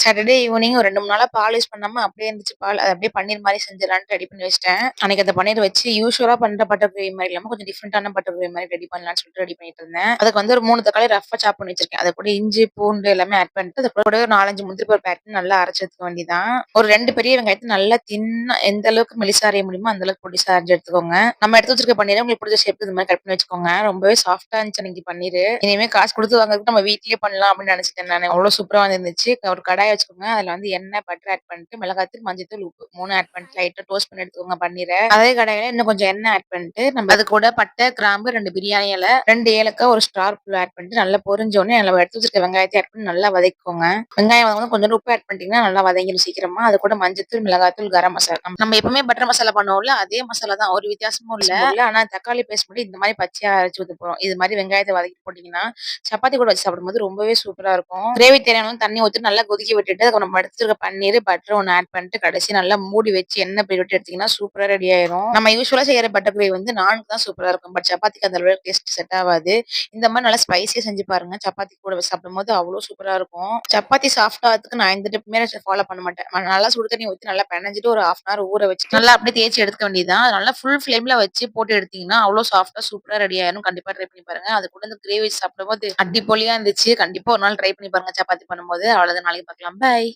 Saturday evening ஒரு 2, 3 நாளா பால் use பண்ணாம அப்படியே இருந்துச்சு பால். அத அப்படியே பன்னீர் மாரி செஞ்சுரலான்ட்டு ரெடி பண்ணி வச்சுட்டேன். அன்னைக்கு அந்த பன்னீர் வச்சு யூசுவலா பண்ற பட்டர் கிரேவி மாரி இல்லாம கொஞ்சம் டிஃபரண்டான பட்டர் கிரேவி மாரி ரெடி பண்ணலாம்னு சொல்லிட்டு ரெடி பண்ணிட்டு இருந்தேன். அதுக்கு வந்து ஒரு 3 தக்காளி ரஃப்பா சாப் பண்ணி வச்சிருக்கேன். அது கூட இஞ்சி, பூண்டு எல்லாமே ஆட் பண்ணிட்டு, அது கூட ஒரு 4, 5 முந்திரி பருப்பு ஆட் பண்ணி நல்லா அரைச்சு எடுத்துக்க வேண்டியதான். ஒரு 2 பெரிய வெங்காயத்த நல்லா தின்னா எந்த அளவுக்கு மெலிசா அரைய முடியுமோ அந்த அளவுக்கு பொடிசா அரைஞ்சு எடுத்துக்கோங்க. நம்ம எடுத்து வச்சிருக்க பன்னீர உங்களுக்கு பிடிச்ச ஷேப்க்கு இந்த மாரி கட் பண்ணி வச்சுக்கோங்க. ரொம்பவே சாஃப்ட்டா இருந்துச்சு அன்னைக்கு பன்னீரு. இனிமே காசு குடுத்து வாங்குறதுக்கு நம்ம வீட்லயே பண்ணலாம் அப்படின்னு நினைச்சுட்டேன் நானு. அவ்வளோ சூப்பரா வந்துருந்துச்சு. ஒரு கடாய் வச்சுக்கோங்க. அதுல வந்து எண்ணெய், பட்டர் ஆட் பண்ணிட்டு, மிளகாய்த்தூள், மஞ்சள்தூள், உப்பு 3 ஆட் பண்ணிட்டு லைட்டா டோஸ்ட் பண்ணி எடுத்துக்கோங்க பன்னீர. அதே கடாயில இன்னும் கொஞ்சம் எண்ணெய் ஆட் பண்ணிட்டு, நம்ம அது கூட பட்டை, கிராம்பு, 2 பிரியாணி இலை, 2 ஏலக்காய், ஒரு ஸ்டார் பூ ஆட் பண்ணிட்டு நல்லா பொரிஞ்ச உடனே நம்ம எடுத்து வச்சிருக்க வெங்காயத்தை ஆட் பண்ணி நல்லா வதக்கிக்கோங்க. வெங்காயம் வதங்கும்போது கொஞ்சம் உப்பு ஆட் பண்ணிட்டீங்கன்னா நல்லா வதங்கிடும் சீக்கிரமா. அது கூட மஞ்சள்தூள், மிளகாய்த்தூள், கரம் மசாலா. நம்ம எப்பவுமே பட்டர் மசாலா பண்ணுவோம்ல, அதே மசாலா தான். ஒரு வித்தியாசமும் இல்ல. ஆனா தக்காளி பேஸ்ட் மட்டும் இந்த மாதிரி பச்சையா அரைச்சு ஊத்த போறோம். இது மாதிரி வெங்காயத்தை வதக்கி போட்டீங்கன்னா, சப்பாத்தி கூட வச்சு சாப்பிடும்போது ரொம்பவே சூப்பரா இருக்கும். கிரேவி தேவையான அளவு தண்ணி ஊத்தி நல்லா கொதிக்க விட்டுட்டு, அதுக்கு நம்ம எடுத்து வச்சிருக்க பன்னீர், பட்டர் ஒண்ணு ஆட் பண்ணிட்டு, கடைசி நல்லா மூடி வச்சு எண்ணெய் பிரிய விட்டு எடுத்தீங்கன்னா சூப்பரா ரெடி ஆயிரும். நம்ம யூசுவலா செய்யற பட்டர் கிரேவி வந்து நான்க்கு தான் சூப்பரா இருக்கும். பட் சப்பாத்திக்கு அந்த அளவுக்கு டேஸ்ட் செட் ஆவாது. இந்த மாதிரி நல்லா ஸ்பைசியா செஞ்சு பாருங்க. சப்பாத்தி கூட வச்சு சாப்பிடும்போது அவ்வளோ சூப்பரா இருக்கும். சப்பாத்தி சாஃப்ட் ஆகிறதுக்கு நான் எந்த டிப்புமே ஃபாலோ பண்ண மாட்டேன். நல்லா சுடு தண்ணி ஊத்தி நல்லா பெனஞ்சிட்டு ஒரு 1/2 அன் ஹவர் ஊற வச்சுட்டு நல்லா அப்படியே தேய்ச்சு எடுத்துக்க வேண்டியதுதான். அது நல்லா ஃபுல் ஃப்ளேம்ல வச்சு போட்டு எடுத்தீங்கன்னா அவ்வளோ சாஃப்ட்டா சூப்பரா ரெடி ஆயிரும். கண்டிப்பா ட்ரை பண்ணி பாருங்க. அது கூட இந்த கிரேவி சாப்பிடும்போது அடிப்பொலியா இருந்துச்சு. கண்டிப்பா ஒரு நாள் ட்ரை பண்ணி பாருங்க சப்பாத்தி பண்ணும்போது. அவ்வளவுதான் நாளைக்கு பார்க்கலாம். பை.